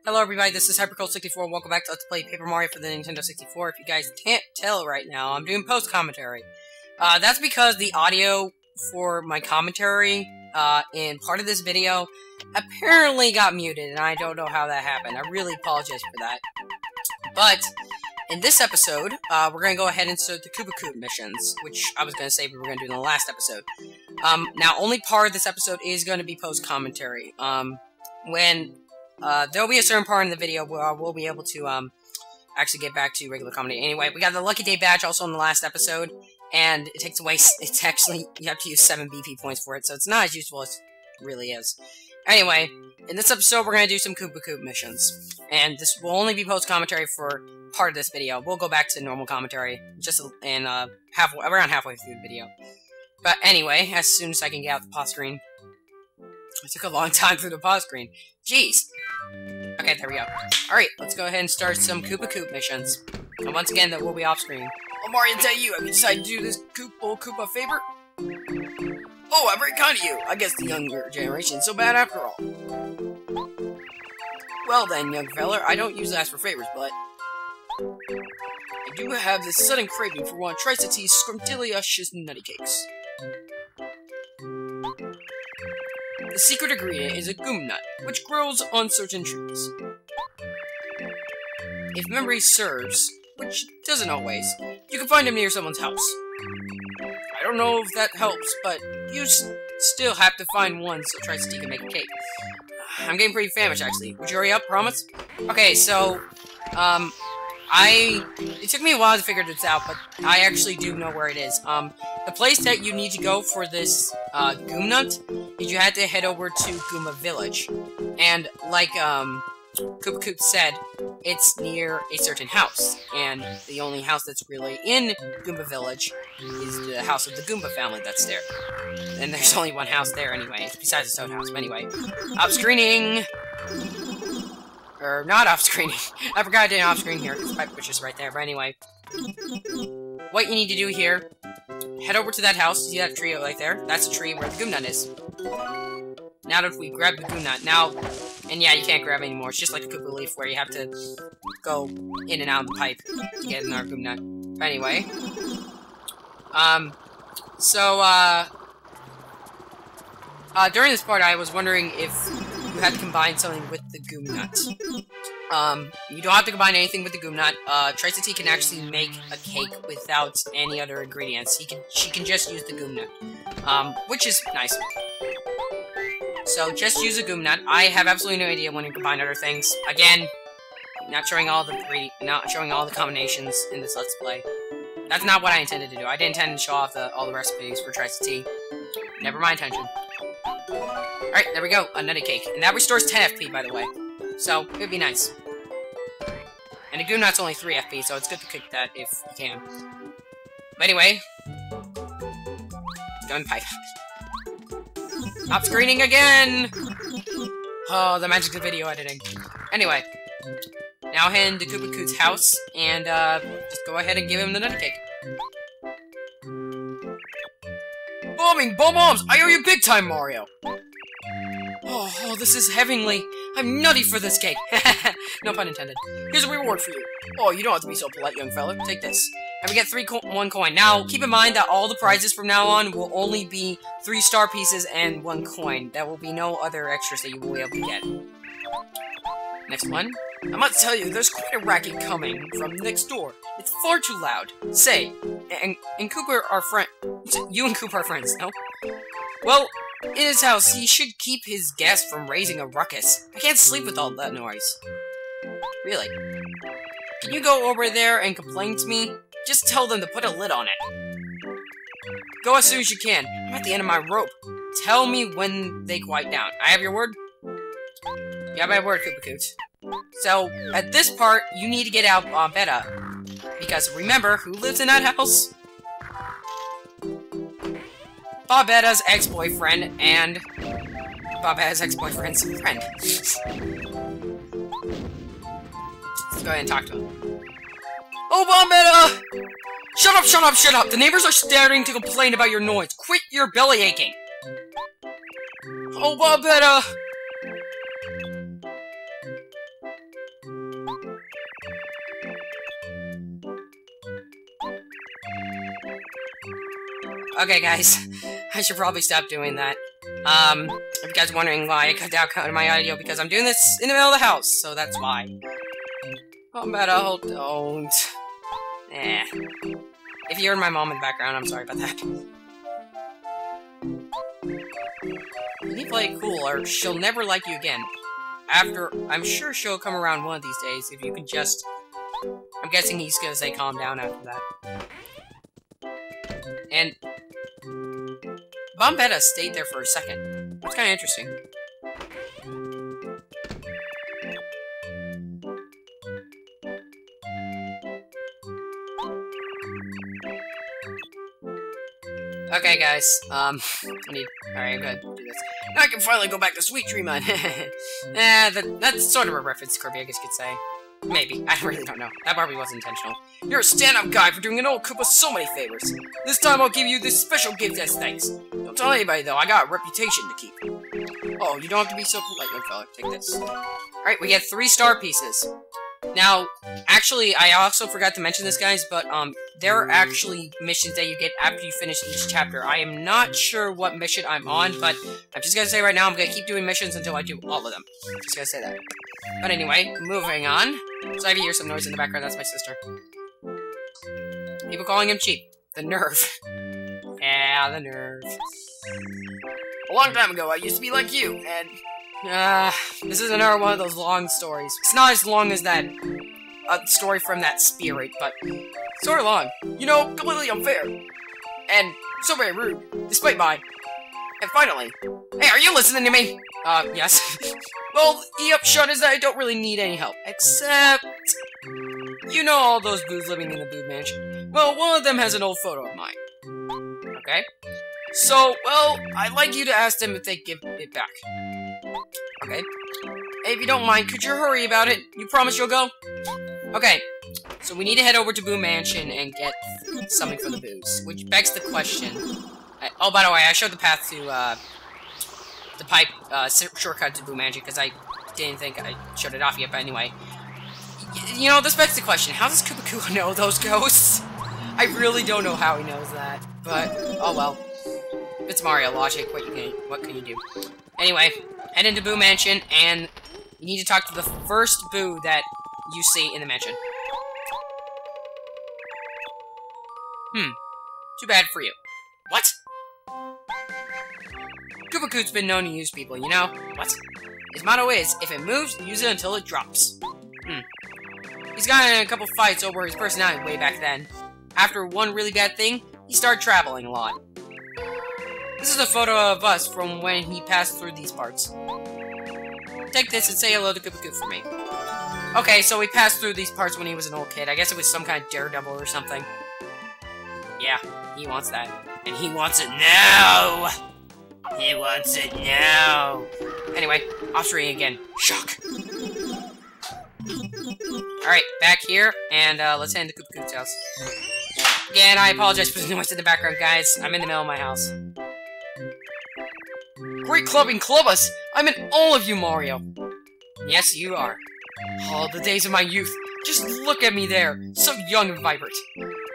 Hello everybody, this is HyperCold64 and welcome back to Let's Play Paper Mario for the Nintendo 64. If you guys can't tell right now, I'm doing post-commentary. That's because the audio for my commentary in part of this video apparently got muted, and I don't know how that happened. I really apologize for that. But in this episode, we're going to go ahead and start the Koopa Koot missions, which I was going to say we were going to do in the last episode. Now, only part of this episode is going to be post-commentary. There'll be a certain part in the video where we'll be able to, actually get back to regular comedy. Anyway, we got the Lucky Day badge also in the last episode, and it takes away, it's actually, you have to use 7 BP points for it, so it's not as useful as it really is. Anyway, in this episode, we're gonna do some Koopa Koot missions, and this will only be post-commentary for part of this video. We'll go back to normal commentary, just in, around halfway through the video. But anyway, as soon as I can get out the pause screen. It took a long time through the pause screen. Jeez! Okay, there we go. Alright, let's go ahead and start some Koopa Koot missions. And once again, that will be off screen. Oh, Mario, tell you, have you decided to do this old Koopa favor? Oh, I'm very kind of you. I guess the younger generation is so bad after all. Well then, young feller, I don't usually ask for favors, but I do have this sudden craving for one of Tri-City's scrumptious nutty cakes. The secret ingredient is a goom nut, which grows on certain trees. If memory serves, which doesn't always, you can find them near someone's house. I don't know if that helps, but you still have to find one so Tri-City can make a cake. I'm getting pretty famished, actually. Would you hurry up, promise? Okay, so, it took me a while to figure this out, but I actually do know where it is. The place that you need to go for this, Goom Nut is you had to head over to Goomba Village. And, like, Koopa Koot said, it's near a certain house. And the only house that's really in Goomba Village is the house of the Goomba family that's there. And there's only one house there anyway, besides the Toad house. But anyway, off-screening! Or, not off-screening. I forgot I did off-screen here, because the pipe push is right there. But anyway, what you need to do here, head over to that house. See that tree right there? That's the tree where the Goom Nut is. Now that we grab the Goom Nut, and yeah, you can't grab it anymore. It's just like a Koopa Leaf where you have to go in and out of the pipe to get another Goom Nut. But anyway, during this part, I was wondering if you had to combine something with the Goom Nut. You don't have to combine anything with the Goom Nut. Tri-City can actually make a cake without any other ingredients. She can just use the Goom Nut, which is nice. So just use a Goom Nut. I have absolutely no idea when to combine other things. Again, not showing all the combinations in this Let's Play. That's not what I intended to do. I didn't intend to show off all the recipes for Tri-City. Never my intention. Alright, there we go, a nutty cake. And that restores 10 FP, by the way. So, it'd be nice. And a Goom Nut's only 3 FP, so it's good to cook that if you can. But anyway. Gun pipe. Stop screening again! Oh, the magic of video editing. Anyway. Now head to Koopa Koot's house, and, just go ahead and give him the nutty cake. Bombing! Bombs! I owe you big time, Mario! Oh, this is heavenly. I'm nutty for this cake. No pun intended. Here's a reward for you. Oh, you don't have to be so polite, young fella. Take this. And we get 1 coin. Now, keep in mind that all the prizes from now on will only be 3 star pieces and 1 coin. There will be no other extras that you will be able to get. Next one. I must tell you, there's quite a racket coming from next door. It's far too loud. Say, and Koopa are friends. You and Koopa are friends, no? Well, in his house, he should keep his guests from raising a ruckus. I can't sleep with all that noise. Really? Can you go over there and complain to me? Just tell them to put a lid on it. Go as soon as you can. I'm at the end of my rope. Tell me when they quiet down. I have your word? You have my word, Koopa Koot. So, at this part, you need to get out Beta. Because remember, who lives in that house? Bobetta's ex-boyfriend and Bobetta's ex-boyfriend's friend. Let's go ahead and talk to him. Oh, Bombetta! Shut up, shut up, shut up! The neighbors are starting to complain about your noise. Quit your belly aching! Oh, Bombetta! Okay, guys. I should probably stop doing that. If you guys are wondering why I cut out my audio, because I'm doing this in the middle of the house, so that's why. Oh, but don't. Eh. If you heard my mom in the background, I'm sorry about that. You need to play it cool, or she'll never like you again. I'm sure she'll come around one of these days, if you can just... I'm guessing he's gonna say calm down after that. And... Bombetta stayed there for a second. It's kinda interesting. Okay, guys, alright, I'm gonna do this. Now I can finally go back to Sweet Dreamland. That's sort of a reference to Kirby, I guess you could say. Maybe. I really don't know. That probably wasn't intentional. You're a stand-up guy for doing an old Koopa so many favors. This time I'll give you this special gift as thanks. Don't tell anybody, though. I got a reputation to keep. Oh, you don't have to be so polite, young fella. Take this. Alright, we get 3 star pieces. Now, actually, I also forgot to mention this, guys, but, there are actually missions that you get after you finish each chapter. I am not sure what mission I'm on, but I'm just gonna say right now, I'm gonna keep doing missions until I do all of them. Just gonna say that. But anyway, moving on. So if you hear some noise in the background, that's my sister. People calling him cheap. The nerve. Yeah, the nerve. A long time ago, I used to be like you, and... this is another one of those long stories. It's not as long as that story from that spirit, but sort of long. You know, completely unfair. And so very rude, despite my... And finally... Hey, are you listening to me? Yes. Well, the upshot is that I don't really need any help. Except... You know all those boos living in the Boo Mansion. Well, one of them has an old photo of mine. Okay? So, well, I'd like you to ask them if they give it back. Okay. Hey, if you don't mind, could you hurry about it? You promise you'll go? Okay. So we need to head over to Boo Mansion and get something for the Boos. Which begs the question... oh, by the way, I showed the path to, the pipe, shortcut to Boo Mansion, because I didn't think I showed it off yet, but anyway. You know, this begs the question, how does Koopa Koot know those ghosts? I really don't know how he knows that, but, oh well. It's Mario logic, what can you do? Anyway, head into Boo Mansion, and you need to talk to the first Boo that you see in the mansion. Too bad for you. What? Koopa Koot's been known to use people, you know? What? His motto is, if it moves, use it until it drops. He's gotten in a couple fights over his personality way back then. After one really bad thing, he started traveling a lot. This is a photo of us from when he passed through these parts. Take this and say hello to Koopa Koot for me. Okay, so he passed through these parts when he was an old kid. I guess it was some kind of daredevil or something. Yeah, he wants that. And he wants it now! He wants it now! Anyway, off screen again. Shock! Alright, back here, and let's head into Koopa Koot's house. Again, I apologize for the noise in the background, guys. I'm in the middle of my house. Great clubbing club us! I'm in all of you, Mario! Yes, you are. Oh, the days of my youth. Just look at me there. So young and vibrant.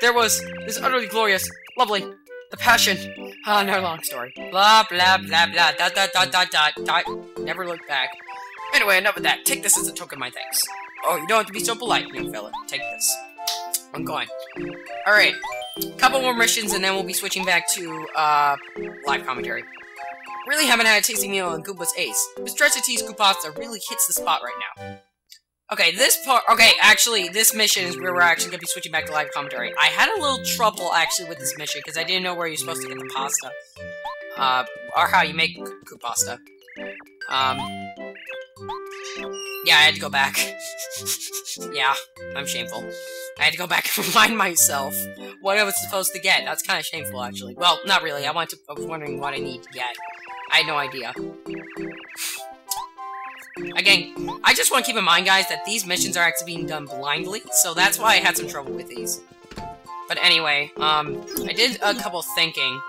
There was this utterly glorious, lovely, the passion. No long story. Blah, blah, blah, blah, dot, dot, dot, dot, dot, dot. Never look back. Anyway, enough of that. Take this as a token of my thanks. Oh, you don't have to be so polite, young fella. Take this. I'm going. Alright. Couple more missions, and then we'll be switching back to, live commentary. Really haven't had a tasty meal in Koopa's Ace. This Treasure Tease Koopasta really hits the spot right now. Okay, this part... Okay, actually, this mission is where we're actually going to be switching back to live commentary. I had a little trouble, actually, with this mission, because I didn't know where you're supposed to get the pasta. Or how you make Koopasta. Yeah, I had to go back. Yeah, I'm shameful. I had to go back and remind myself what I was supposed to get. That's kind of shameful, actually. Well, not really. I was wondering what I need to get. I had no idea. Again, I just want to keep in mind, guys, that these missions are actually being done blindly, so that's why I had some trouble with these. But anyway, I did a couple thinking.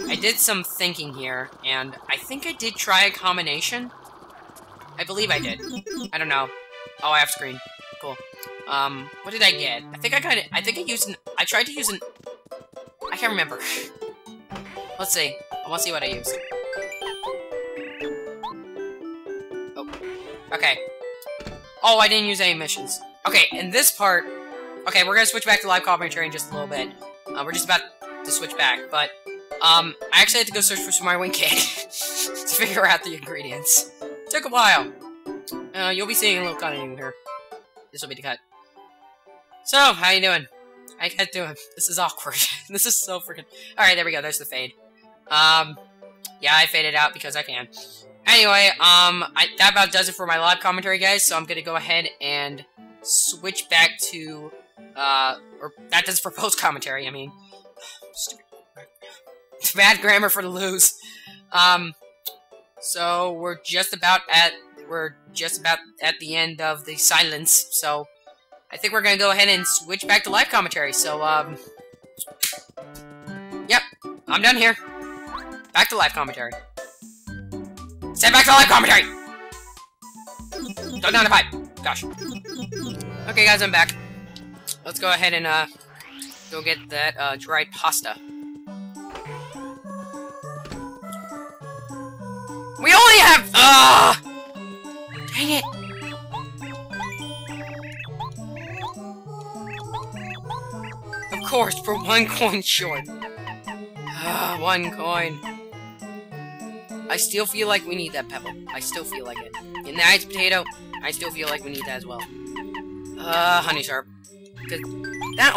I did some thinking here, and I think I did try a combination. I believe I did. I don't know. Oh, I have screen. Cool. What did I get? I think I tried to use an... I can't remember. Let's see. I want to see what I used. Oh. Okay. Oh, I didn't use any missions. Okay, in this part... Okay, we're gonna switch back to live commentary in just a little bit. We're just about to switch back, but... I actually had to go search for some more wing cake to figure out the ingredients. Took a while. You'll be seeing a little cut in here. This will be the cut. So, how you doing? I can't do it. This is awkward. This is so freaking... Alright, there we go. There's the fade. Yeah, I faded out because I can. Anyway, that about does it for my live commentary, guys, so I'm gonna go ahead and switch back to, or that does it for post-commentary, I mean. Stupid. Bad grammar for the lose. So, we're just about at the end of the silence, so I think we're gonna go ahead and switch back to live commentary, so, yep, I'm done here. Back to live commentary. Send back to live commentary! Go down to 5. Gosh. Okay, guys, I'm back. Let's go ahead and, go get that, dried pasta. We only have, dang it! Of course, for 1 coin short. 1 coin. I still feel like we need that pebble. I still feel like it. In the ice potato, I still feel like we need that as well. Honey syrup. Because that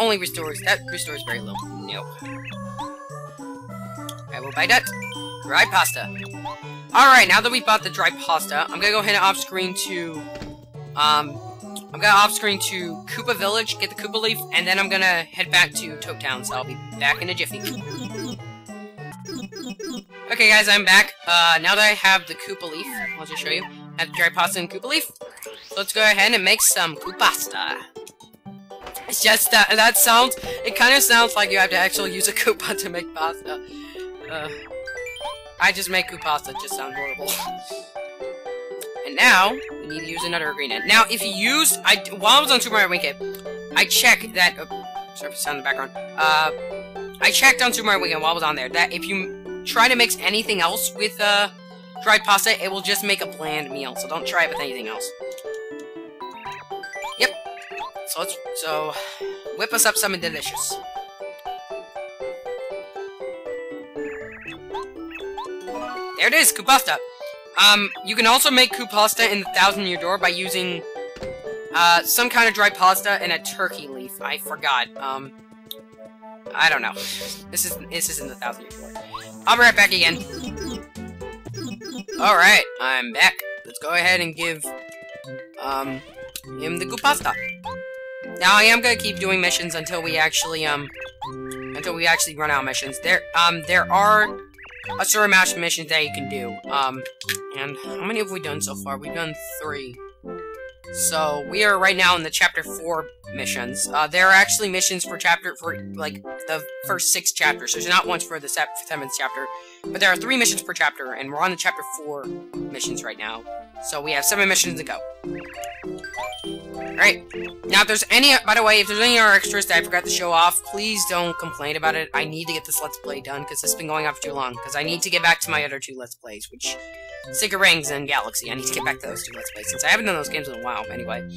restores very little. Nope. I will buy that. Dried pasta. Alright, now that we bought the dried pasta, I'm gonna go ahead and off-screen to, Koopa Village, get the Koopa Leaf, and then I'm gonna head back to Toad Town, so I'll be back in a jiffy. Okay, guys, I'm back. Now that I have the Koopa Leaf, I'll just show you. I have the dried pasta and Koopa Leaf. So let's go ahead and make some Koopasta. It's just, it kind of sounds like you have to actually use a Koopa to make pasta. I just make Koopasta, it just sounds horrible. And now, we need to use another ingredient. Now, if you use, while I was on Super Mario Wing I checked that, sorry for the sound in the background, I checked on Super Mario Wing while I was on there, that if you try to mix anything else with, dried pasta, it will just make a bland meal, so don't try it with anything else. Yep. So whip us up something delicious. There it is, Koopasta. You can also make Koopasta in the 1,000-Year Door by using, some kind of dried pasta and a turkey leaf. I forgot. I don't know. This is in the 1,000-Year Door. I'll be right back again. Alright, I'm back. Let's go ahead and give, him the Koopasta. Now, I am gonna keep doing missions until we actually run out of missions. There are a certain amount of missions that you can do. And how many have we done so far? We've done 3. So, we are right now in the Chapter 4 missions. There are actually missions for like, the first 6 chapters. So there's not one for the 7th chapter. But there are 3 missions per chapter, and we're on the Chapter 4 missions right now. So we have 7 missions to go. Alright. Now, if there's any, by the way, if there's any other extras that I forgot to show off, please don't complain about it. I need to get this Let's Play done, because it's been going on for too long. Because I need to get back to my other 2 Let's Plays, which... Sticker Rings and Galaxy. I need to get back to those 2 Let's Plays, since I haven't done those games in a while, anyway.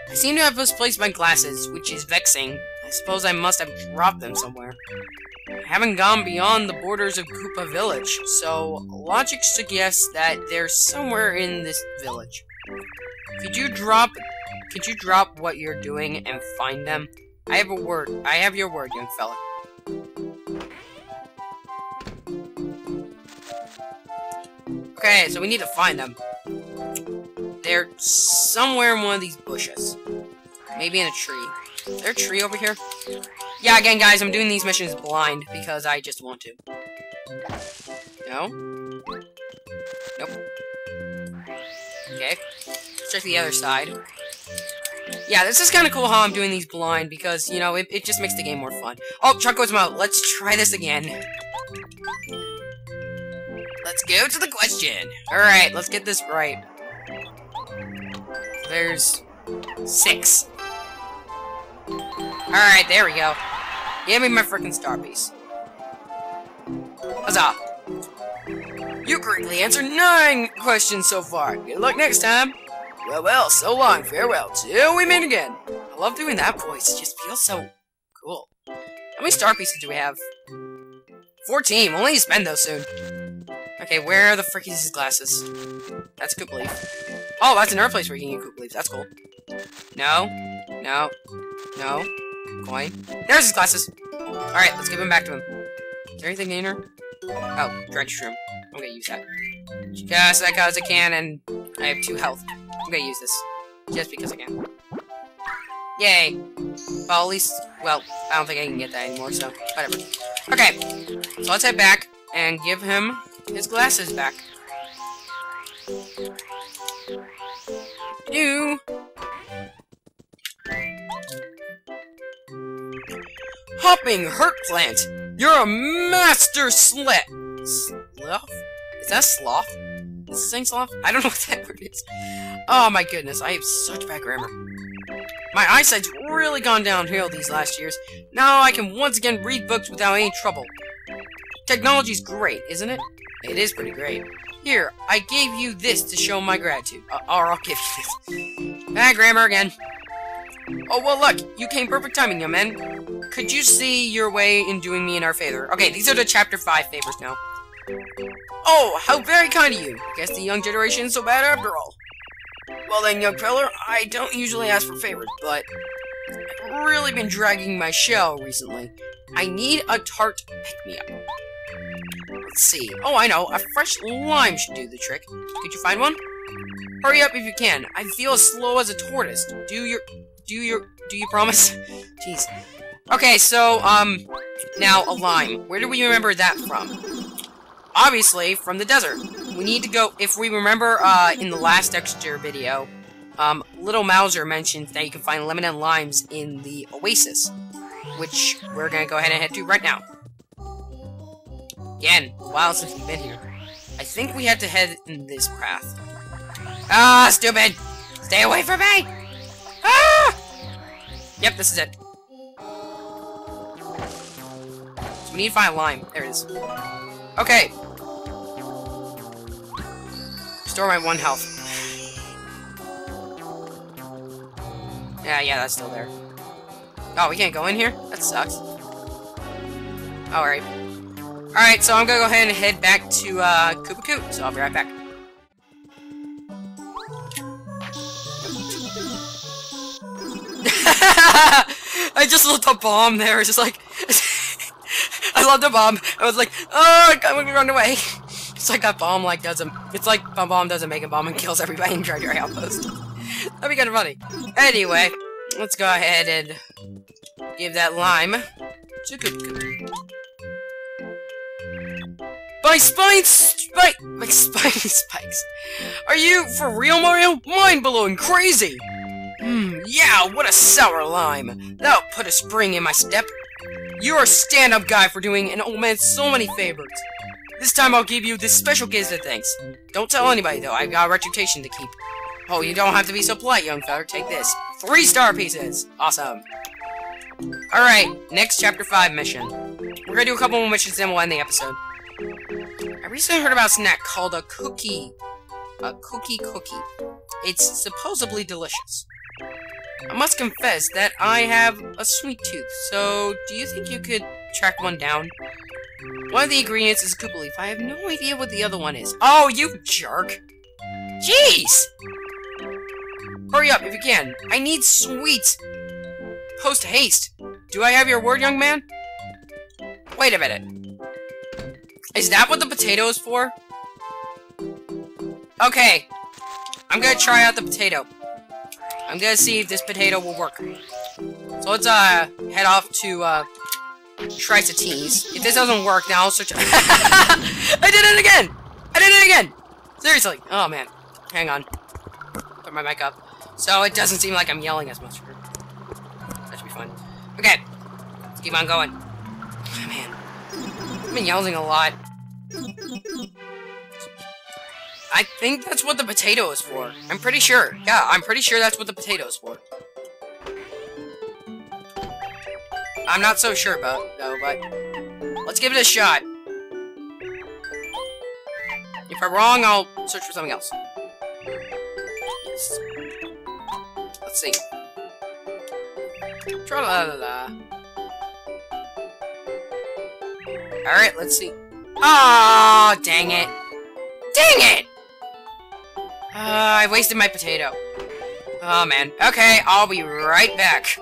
I seem to have misplaced my glasses, which is vexing. I suppose I must have dropped them somewhere. I haven't gone beyond the borders of Koopa Village, so logic suggests that they're somewhere in this village. Could you drop what you're doing and find them? I have your word, young fella. Okay, so we need to find them. They're somewhere in one of these bushes. Maybe in a tree. Is there a tree over here? Yeah, again, guys, I'm doing these missions blind because I just want to. No? Nope. Okay. Let's check the other side. Yeah, this is kind of cool how I'm doing these blind because, you know, it just makes the game more fun. Oh, Choco's Mouth. Let's try this again. Let's go to the question. Alright, let's get this right. There's 6. Alright, there we go. Give me my frickin' star piece. Huzzah! You correctly answered 9 questions so far. Good luck next time. Well, well, so long, farewell, till we meet again. I love doing that voice, it just feels so cool. How many star pieces do we have? 14, we'll need to spend those soon. Okay, where are the frick is his glasses? That's a Koopa Leaf. Oh, that's another place where you can get Koopa Leaf, that's cool. No, no, no, coin. There's his glasses! Alright, let's give him back to him. Is there anything in here? Oh, dredge shroom. I'm gonna use that. Just because I can, and I have 2 health. I'm gonna use this. Just because I can. Yay! Well, at least, well, I don't think I can get that anymore, so, whatever. Okay, so let's head back and give him his glasses back. You. Hopping Hurt Plant! You're a master sloth! Sloth? Is that sloth? Is this saying sloth? I don't know what that word is. Oh my goodness, I have such bad grammar. My eyesight's really gone downhill these last years. Now I can once again read books without any trouble. Technology's great, isn't it? It is pretty great. Here, I gave you this to show my gratitude. Or I'll give you this. Ah, grammar again. Oh, well, look, you came perfect timing, young man. Could you see your way in doing me our favor? Okay, these are the Chapter 5 favors now. Oh, how very kind of you. Guess the young generation is so bad after all. Well then, young feller, I don't usually ask for favors, but I've really been dragging my shell recently. I need a tart pick-me-up. Let's see. Oh, I know. A fresh lime should do the trick. Could you find one? Hurry up if you can. I feel as slow as a tortoise. Do you promise? Jeez. Okay, so, now a lime. Where do we remember that from? Obviously, from the desert. We need to go, if we remember, in the last extra video, Little Mouser mentioned that you can find lemon and limes in the oasis, which we're gonna go ahead and head to right now. Again, a while since we've been here. I think we had to head in this path. Ah, stupid! Stay away from me! Ah! Yep, this is it. So we need to find a lime. There it is. Okay. Restore my 1 health. Yeah, that's still there. Oh, we can't go in here? That sucks. Alright. Alright, so I'm gonna go ahead and head back to, Koopa Koot, so I'll be right back. I just left a bomb there, just like... I love the bomb. I was like, oh, I'm gonna run away. It's like that bomb, like, doesn't... It's like a bomb doesn't make a bomb and kills everybody in Treasure Outpost. That'd be kind of funny. Anyway, let's go ahead and give that lime to Koopa Koot. My spiny spikes. Are you for real, Mario? Mind-blowing crazy. Yeah, what a sour lime. That'll put a spring in my step. You're a stand-up guy for doing an old man so many favors. This time I'll give you this special gift of thanks. Don't tell anybody, though. I've got a reputation to keep. Oh, you don't have to be so polite, young feller. Take this. 3 star pieces. Awesome. Alright, next Chapter 5 mission. We're gonna do a couple more missions, then we'll end the episode. I recently heard about a snack called a cookie. A cookie. It's supposedly delicious. I must confess that I have a sweet tooth, so do you think you could track one down? One of the ingredients is Koopa Leaf. I have no idea what the other one is. Oh, you jerk! Jeez! Hurry up if you can. I need sweets! Post haste! Do I have your word, young man? Wait a minute. Is that what the potato is for? Okay. I'm gonna try out the potato. I'm gonna see if this potato will work. So let's, head off to, Trisatines. If this doesn't work, now I'll search- I did it again! I did it again! Seriously. Oh, man. Hang on. Put my mic up. So it doesn't seem like I'm yelling as much. That should be fun. Okay. Let's keep on going. Oh, man. I've been yelling a lot. I think that's what the potato is for. I'm pretty sure. Yeah, I'm pretty sure that's what the potato is for. I'm not so sure about though, but let's give it a shot. If I'm wrong, I'll search for something else. Yes. Let's see. Tra-la-la-la. Alright, let's see. Oh, dang it. Dang it! I wasted my potato. Oh, man. Okay, I'll be right back.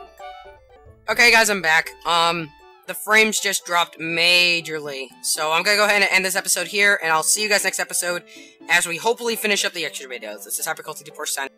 Okay, guys, I'm back. The frames just dropped majorly. So I'm gonna go ahead and end this episode here, and I'll see you guys next episode as we hopefully finish up the extra videos. This is HyperCult24 signing.